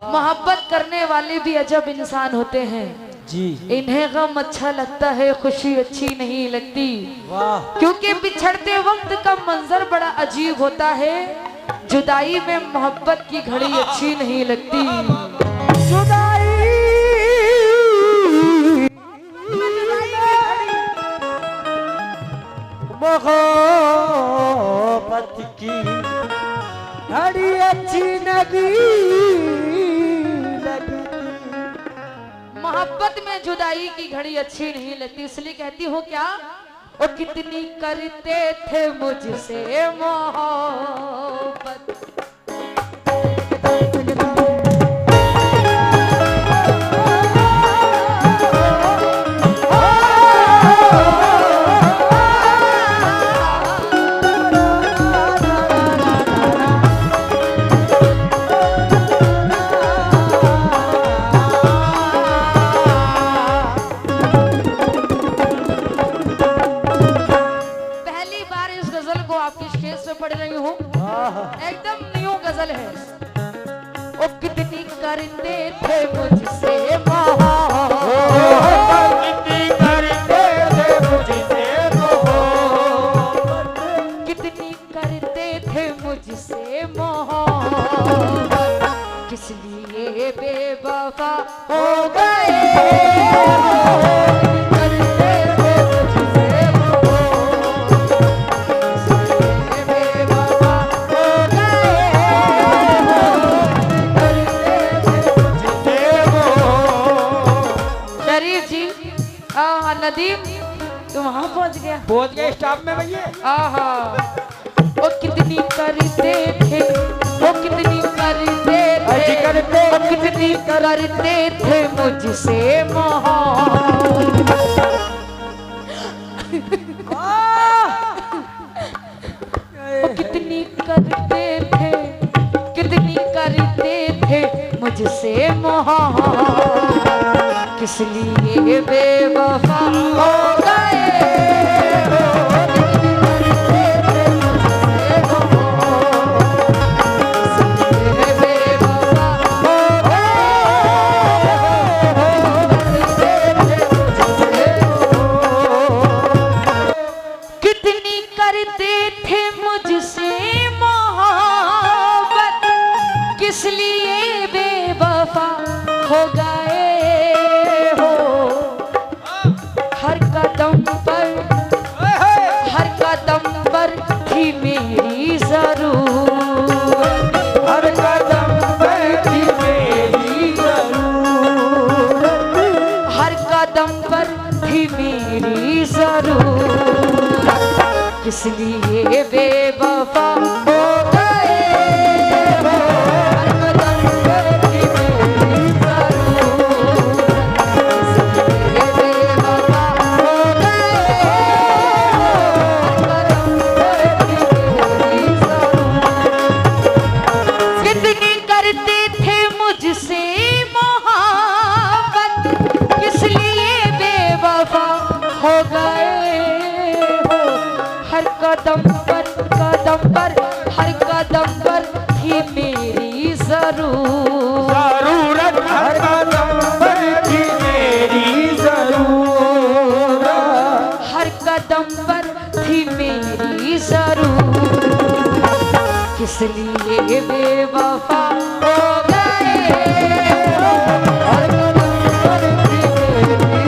मोहब्बत करने वाले भी अजब इंसान होते हैं जी। इन्हें गम अच्छा लगता है, खुशी अच्छी नहीं लगती। वाह। क्योंकि बिछड़ते वक्त का मंजर बड़ा अजीब होता है, जुदाई में मोहब्बत की घड़ी अच्छी नहीं लगती। जुदाई मोहब्बत की घड़ी अच्छी नहीं लगती। मोहब्बत में जुदाई की घड़ी अच्छी नहीं लगती, इसलिए कहती हूँ क्या, ओ कितनी करते थे मुझसे मोहब्बत। पढ़ रही हूँ, एकदम न्यू गजल है। ओ कितनी करते थे मुझसे मोहब्बत, कितनी करते थे मुझसे मोहब्बत, कितनी करते थे मुझसे मोहब्बत, किस लिए बेवफा हो गए। नदीम तुम वहां पहुंच गए स्टाफ में भैया। आहा, ओ कितनी करते थे, ओ कितनी करते थे, ओ कितनी करते थे मुझसे मोहब्बत। ओ कितनी करते थे, कितनी करते थे मुझसे मोहब्बत, किस लिए बेवफा हो गए। कितनी करते थे मुझसे मोहब्बत, किस लिए बेवफा हो गए। हर कदम पर थी मेरी जरूरत, हर कदम पर थी मेरी जरूरत, हर कदम पर थी मेरी जरूरत, किस लिए बेवफा हो गए। हर कदम पर थी मेरी कदम पर हर कदम पर थी मेरी जरूरत, हर कदम पर थी मेरी जरूरत, हर कदम पर थी मेरी जरूरत, किस लिए बेवफा हो गए। हर कदम पर थी मेरी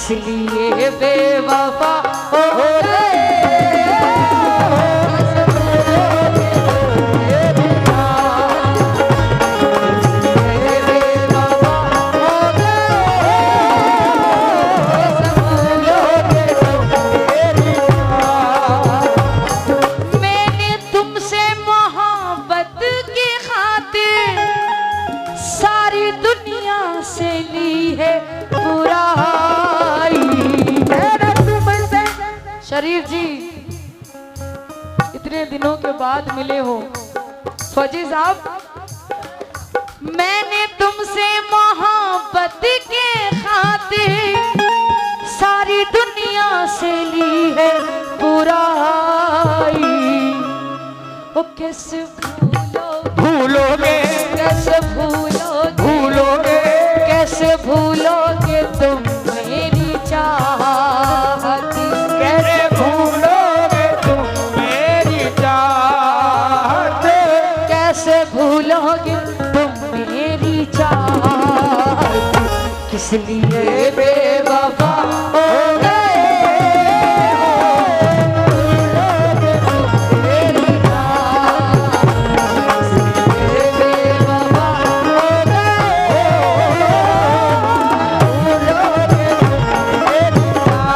इसलिए बेवफा हो गए। मैंने तुमसे मोहब्बत की खातिर सारी दुनिया से ली है बुराई। शरीफ जी इतने दिनों के बाद मिले हो। फौजी साहब, मैंने तुमसे मोहब्बत के खातिर सारी दुनिया से ली है बुराई। ओ कैसे भूलोगे, कैसे भूलोगे, कैसे भूलोगे तुम मेरी चाहत। कैसे भूलोगे तुम मेरी चाहत। कैसे भूलोगे तुम मेरी चाहत। किस लिए बेवफा हो गए हो। भूलोगे तुम मेरी चाहत। किस लिए बेवफा हो गए हो। भूलोगे तुम मेरी चाहत।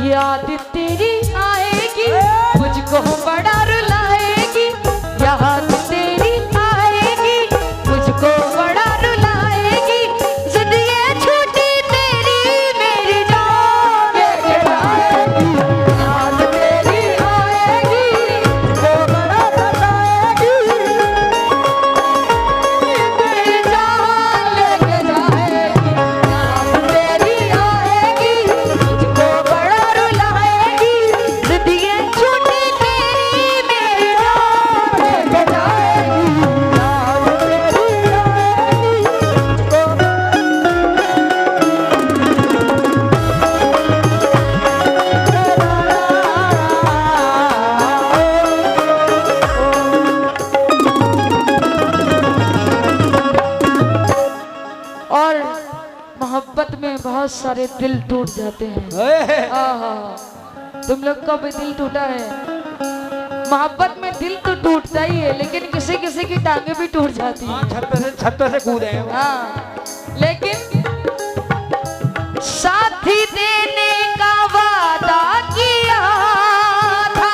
याद तेरी आएगी मुझको बड़ा रुलाएगी। याद तेरी आएगी मुझको बड़ा रुलाएगी। जिद ये छूटी तेरी मेरी जान लेके जाएगी। याद तेरी आएगी मुझको बड़ा रुलाएगी। मेरी जान लेके जाएगी। याद तेरी आएगी मुझको बड़ा रुलाएगी। जिद ये छूटी तेरी मेरी जान लेके जाएगी। याद तेरी आएगी और मोहब्बत में बहुत सारे दिल टूट जाते हैं। आहा, तुम लोग का भी दिल टूटा है। मोहब्बत में दिल तो टूटता ही है, लेकिन किसी किसी की टांगे भी टूट जाती हैं। छत पे से कूदे हैं वो। हाँ, लेकिन साथी देने का वादा किया था।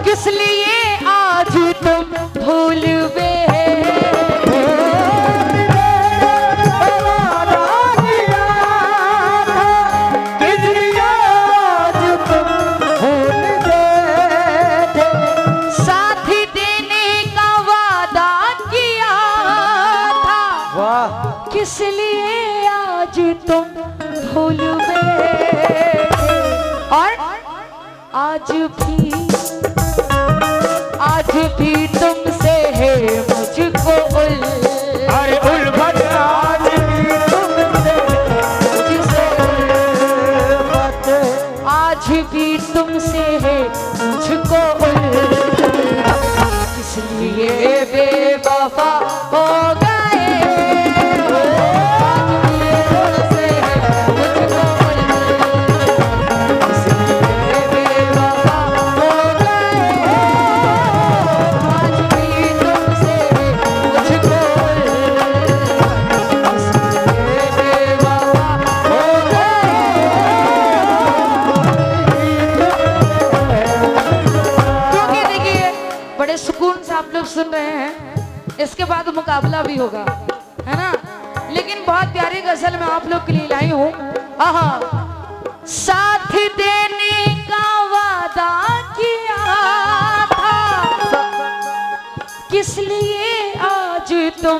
किस लिए आज तुम भूल गए। साथी देने का वादा किया था। वाह, किस लिए आज तुम भूल गए। और आज भी तुमसे है मुझको अरे उल्फत आज भी तुमसे, मुझसे उल्फत आज भी तुमसे है मुझको किस लिए बेवफा हो गए हो। आज भी तुमसे है मुझको किस लिए बेवफा हो गए हो। आज भी तुमसे है मुझको किस लिए बेवफा हो गए। क्योंकि देखिए बड़े सुकून से आप लोग सुन रहे हैं, इसके बाद मुकाबला भी होगा, है ना। लेकिन बहुत प्यारी गजल मैं आप लोग के लिए लाई हूँ। आहा, साथ देने का वादा किया था। किस लिए आज तुम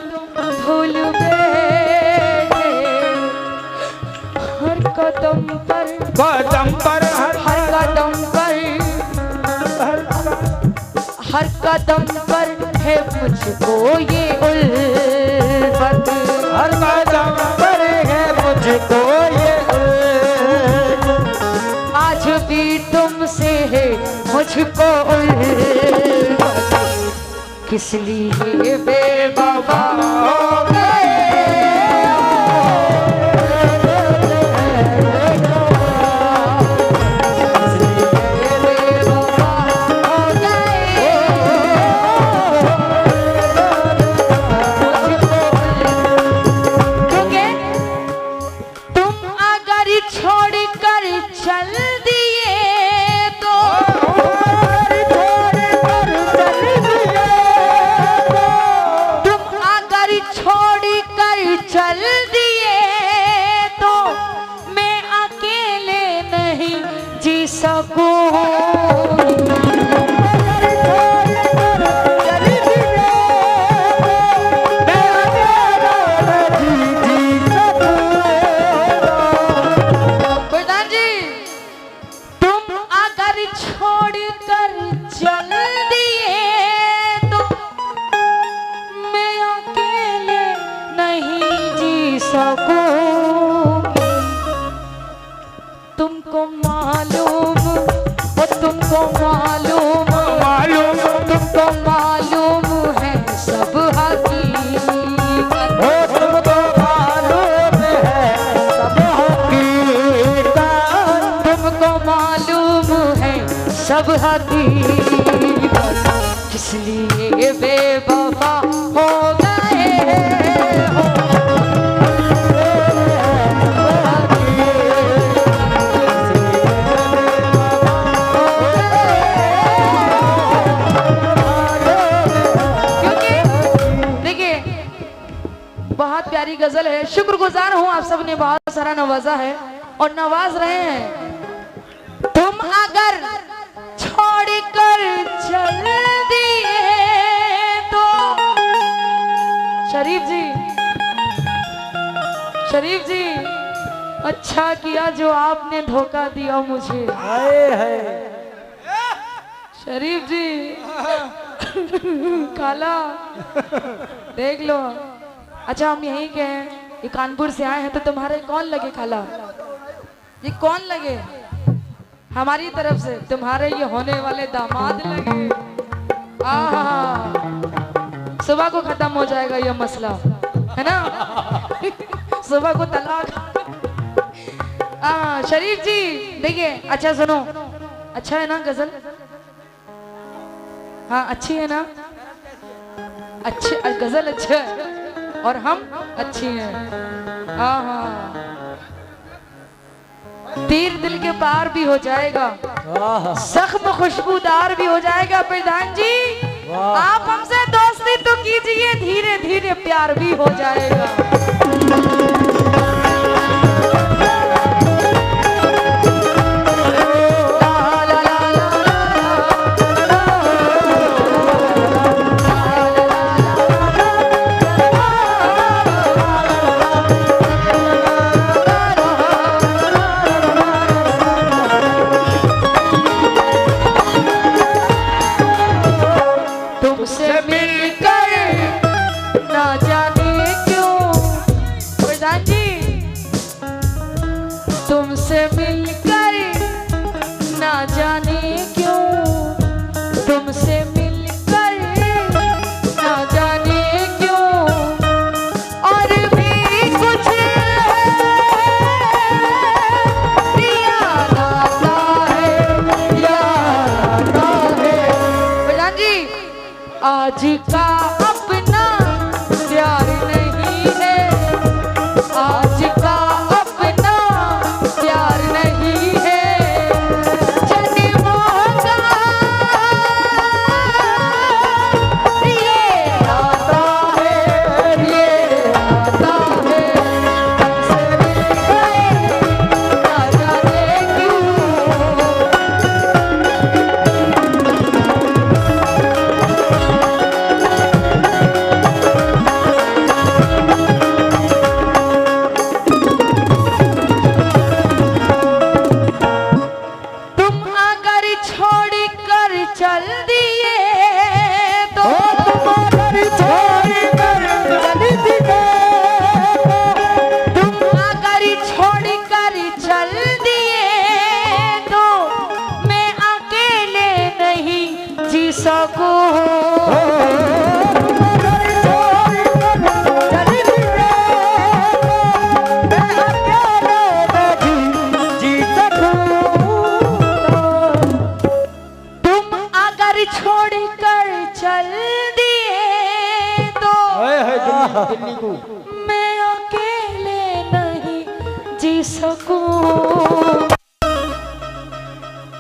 भूल गए। हर कदम पर हर कदम पर हर कदम पर है मुझको ये उल्फत। उल्फत, हर कदम पर है मुझको ये उल्फत। आज भी तुमसे है मुझको उल्फत, किस लिए बेवफा हो गए। तुमको मालूम, ओ तुमको मालूम, मालूम तुमको मालूम है सब हकीकत, हो तुमको मालूम है सब हकीकत। तुमको मालूम है सब हकीकत, किस लिए बेवफा हो गए हो। बहुत प्यारी गजल है, शुक्रगुजार हूँ आप सब ने बहुत सारा नवाजा है और नवाज रहे हैं। तुम अगर छोड़ कर चल दिए तो शरीफ जी अच्छा किया जो आपने धोखा दिया मुझे। हाय हाय शरीफ जी काला देख लो। अच्छा हम यहीं के हैं, ये कानपुर से आए हैं, तो तुम्हारे कौन लगे खाला? ये कौन लगे? हमारी तरफ से तुम्हारे ये होने वाले दामाद लगे। सुबह को खत्म हो जाएगा ये मसला, है ना? सुबह को तलाक। शरीफ जी देखिए, अच्छा सुनो, अच्छा है ना गजल? हाँ अच्छी है ना? अच्छी गजल अच्छा है और हम अच्छी हैं। हाँ तीर दिल के पार भी हो जाएगा, जख्म खुशबूदार भी हो जाएगा। प्रधान जी आप हमसे दोस्ती तो कीजिए, धीरे धीरे प्यार भी हो जाएगा। तुमसे मिलकर ना जाने क्यों, तुमसे मिलकर ना जाने क्यों, और भी कुछ याद आता है, याद आता है। प्रधान जी आज का अपना प्यार नहीं है, आज का अपना प्यार नहीं दिल्ली को मैं अकेले नहीं जी सकूं,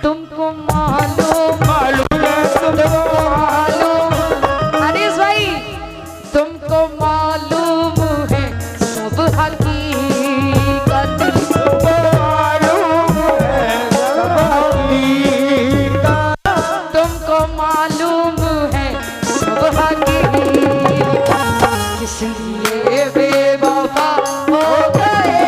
तुमको मालूम मालूम है तुमको मालूम, हरीश भाई तुमको मालूम है सब हकीकत, मालूम है सब हकीकत। तुमको मालूम है सब हकीकत, किस लिए बेवफा हो गए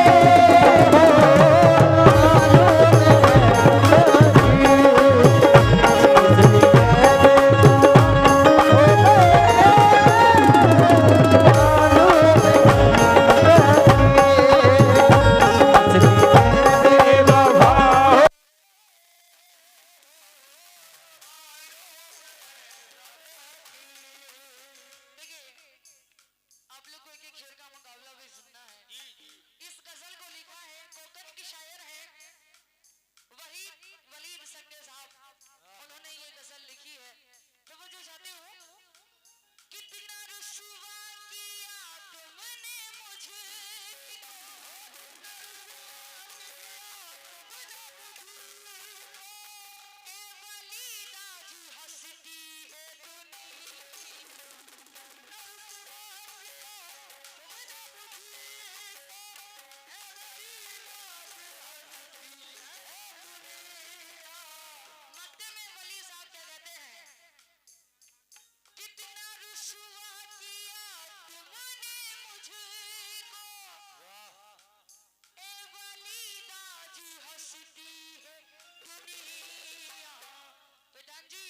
आप लोग को एक एक शेर का मुकाबला भी सुनना है। इस गजल को लिखा है कोकन की शायर है वही वलीद संगे साहब, उन्होंने ये गजल लिखी है। तो वो जो चाहते हो कितना रुसवा किया तुमने मुझे, ए वलीदा जी हंसती है मक्ते में वली साहब क्या कहते हैं, कितना रुसवा किया तुमने मुझको, ए वलीदा जी हंसती है दुनिया। प्रधान जी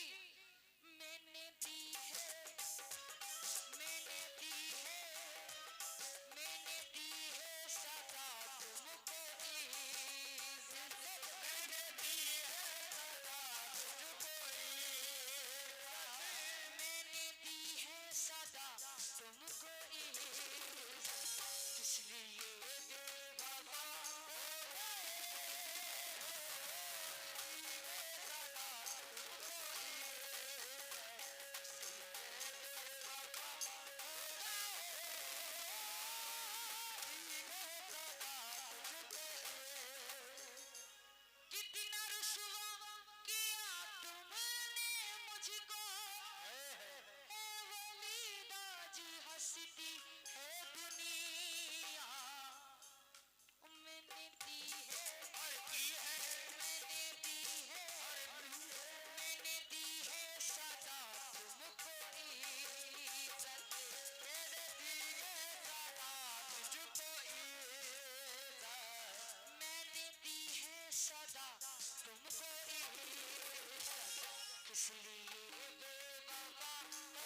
मैंने दी है, मैंने दी है, मैंने दी है सदा तुमको इज्जत, मैंने दी है मैंने दी है सदा तुमको इज्जत, इसलिए बेवफा हो कितना रुसवा किया तुमने मुझको, ए वलीदा जी हंसती है दुनिया। मैंने दी है मैंने दी है मैंने दी है सदा तुमको इज्जत, मैंने दी है सदा तुझको इज्जत, मैंने दी है सदा तुमको इज्जत, इसलिए बेवफा हो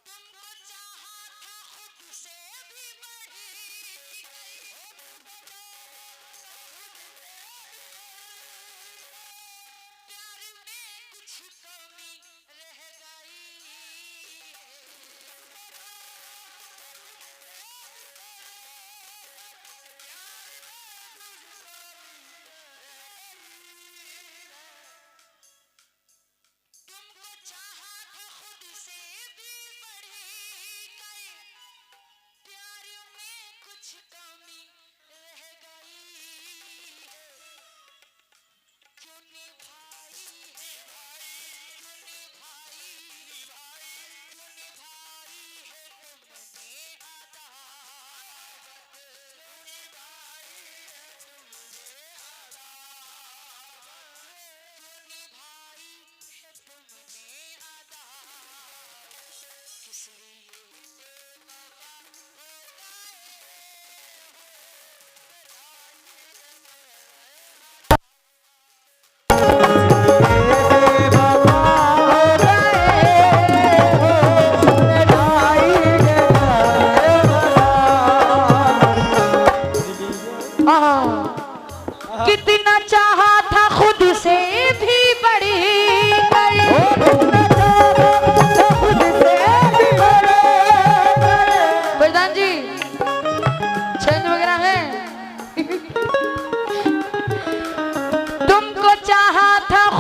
तुमको चाहा था खुद से भी बढ़ी गई, प्यार में कुछ कमी रह गई, तुमको चाहा था खुद से भी बढ़ी गई, प्यार में कुछ कमी रह गई, क्यों निभाई है क्यों निभाई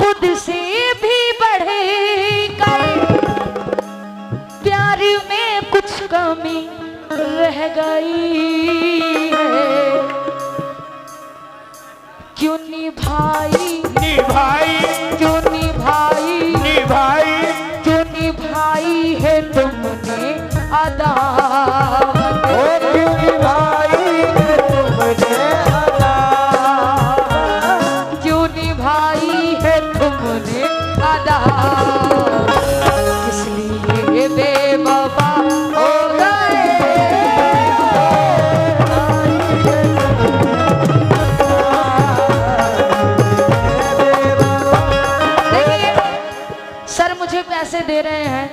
खुद से भी बढ़े कर प्यार में कुछ कमी रह गई है। क्यों निभाई निभाई क्यों निभाई निभाई क्यों निभाई है तुमने अदावत। ओ क्यों निभाई तुमने अदावत। क्यों निभाई है तुमने अदावत। इसलिए बेवफा हो गए। देखिए सर मुझे पैसे दे रहे हैं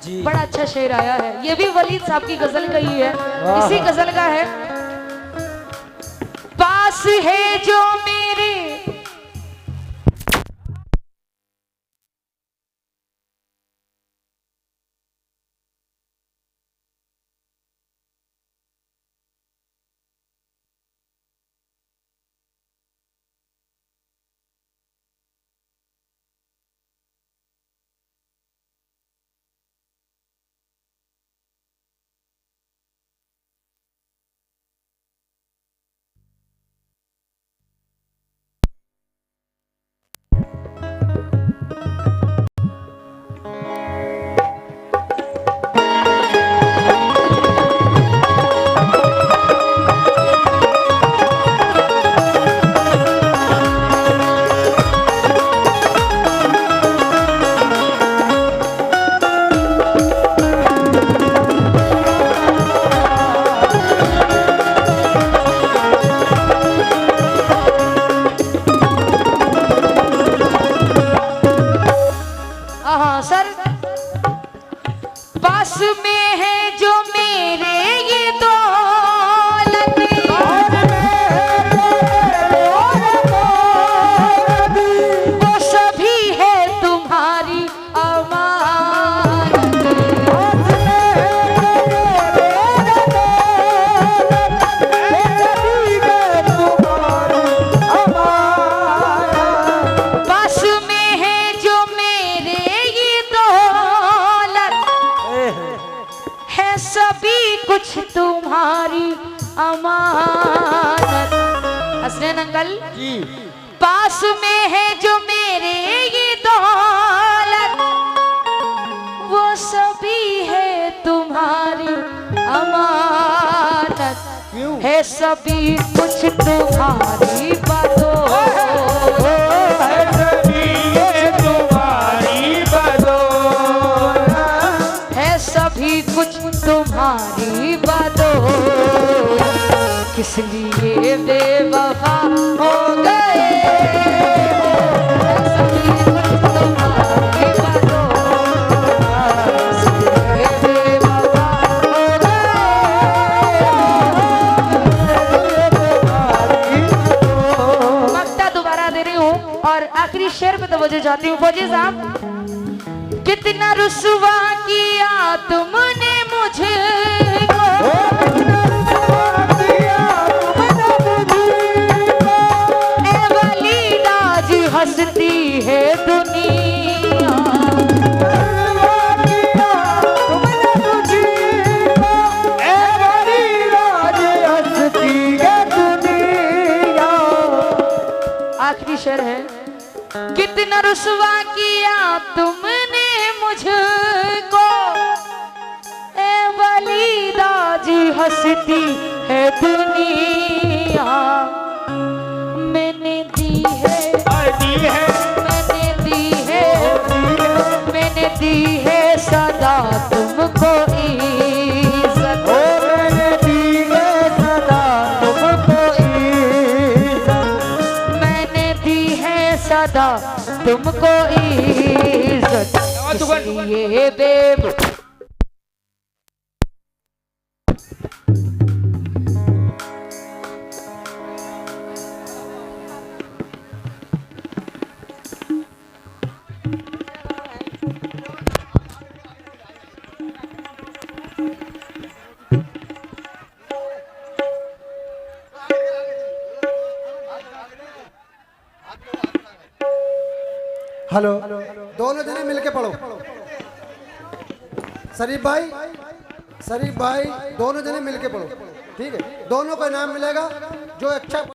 जी बड़ा अच्छा शेर आया है। ये भी वलीद साहब की गजल का ही है। इसी गजल का है। पास है जो मेरे सर पास में है जो मेरे ये दौलत वो सभी है तुम्हारी अमानत। पास में है जो मेरे ये दौलत है सभी कुछ तुम्हारी अमानत। हसनैन अंकल जी पास में है जो मेरे ये दौलत वो सभी है तुम्हारी अमानत। क्यों है सभी कुछ तुम्हारी बातों है सभी ये तुम्हारी बदौलत। है सभी कुछ तुम्हारी बातों। किस लिए बेवफा हो गए हो। है सभी कुछ तुम्हारी बातों। किस लिए बेवफा हो गए। मक्ता दोबारा दे रही हूँ और आखिरी शेर पे तवज्जो चाहती हूँ। फौजी साहब कितना रुसवा किया तुमने मुझको ए वलीद आज हंसती है दुनिया। आखिरी शेर है कितना रुसवा किया तुमने मुझको ए वलीद आज हंसती है दुनिया। मैंने दी है मैंने दी है मैंने दी है सदा तुमको इज्जत। मैंने दी है सदा तुमको इज्जत। मैंने दी है सदा तुमको इज्जत। इसलिए बेब हेलो, दोनों जने मिलके पढ़ो। शरीफ भाई दोनों जने मिलके पढ़ो, ठीक है? दोनों को इनाम मिलेगा जो अच्छा